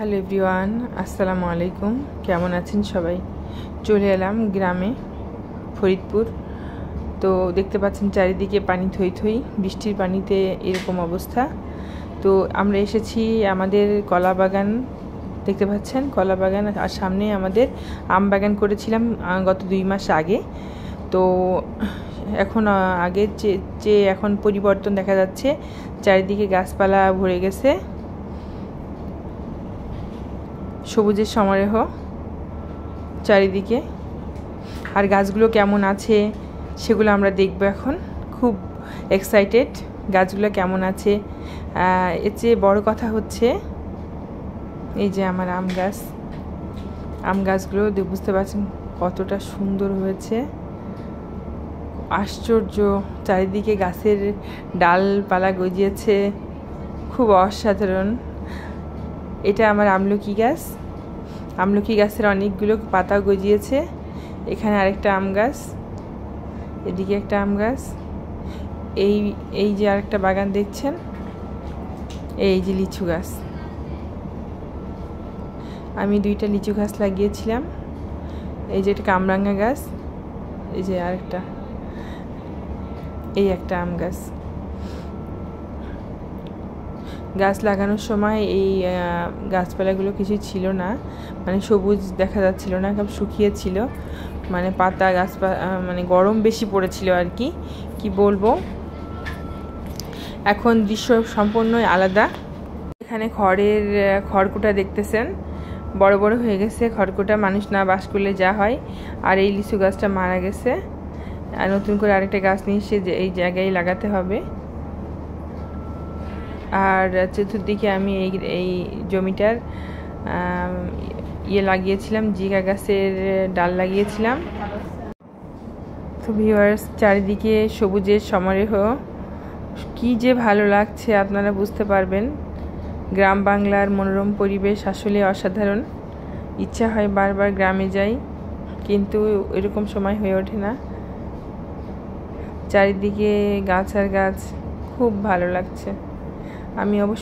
Hello everyone, আসসালামু আলাইকুম। কেমন আছেন সবাই? চলে এলাম গ্রামে, ফরিদপুর। তো দেখতে পাচ্ছেন চারিদিকে পানি থই থই, বৃষ্টির পানিতে এরকম অবস্থা। তো আমরা এসেছি আমাদের কলা বাগান, দেখতে পাচ্ছেন কলা বাগান, আর সামনে আমাদের আম বাগান করেছিলাম গত 2 মাস আগে। তো এখন আগের চেয়ে এখন পরিবর্তন দেখা যাচ্ছে, চারিদিকে গাছপালা ভরে গেছে, সবুজের সমারোহ চারিদিকে। আর গাছগুলো কেমন আছে সেগুলো আমরা দেখব এখন। খুব এক্সাইটেড গাছগুলো কেমন আছে। এর চেয়ে বড় কথা হচ্ছে এই যে আমার আম গাছগুলো বুঝতে পারছেন কতটা সুন্দর হয়েছে, আশ্চর্য। চারিদিকে গাছের ডালপালা গজিয়েছে, খুব অসাধারণ। এটা আমার আমলকি গাছের অনেকগুলো পাতা গজিয়েছে। এখানে আরেকটা আম গাছ, এদিকে একটা আম গাছ, এই যে আরেকটা বাগান দেখছেন, এই যে লিচু গাছ। আমি 2টা লিচু গাছ লাগিয়েছিলাম। এই যে একটা কামরাঙা গাছ, এই যে আরেকটা, এই একটা আম গাছ। গাছ লাগানোর সময় এই গাছপালাগুলো কিছু ছিল না, মানে সবুজ দেখা যাচ্ছিল না, সব শুকিয়ে ছিল, মানে পাতা মানে গরম বেশি পড়েছিল আর কি বলবো। এখন দৃশ্য সম্পূর্ণই আলাদা। এখানে খড়কুটা দেখতেছেন, বড় বড় হয়ে গেছে খড়কুটা, মানুষ না বাস করলে যা হয়। আর এই লিচু গাছটা মারা গেছে, আর নতুন করে আরেকটা গাছ নিয়ে এসে এই জায়গায় লাগাতে হবে। আর চতুর্দিকে আমি এই জমিটার লাগিয়েছিলাম, জিকা গাছের ডাল লাগিয়েছিলাম। তো ভিউয়ার্স, চারিদিকে সবুজের সমারোহ, কি যে ভালো লাগছে আপনারা বুঝতে পারবেন। গ্রাম বাংলার মনোরম পরিবেশ আসলে অসাধারণ। ইচ্ছা হয় বারবার গ্রামে যাই, কিন্তু এরকম সময় হয়ে ওঠে না। চারিদিকে গাছ আর গাছ, খুব ভালো লাগছে। আমি অবশ্য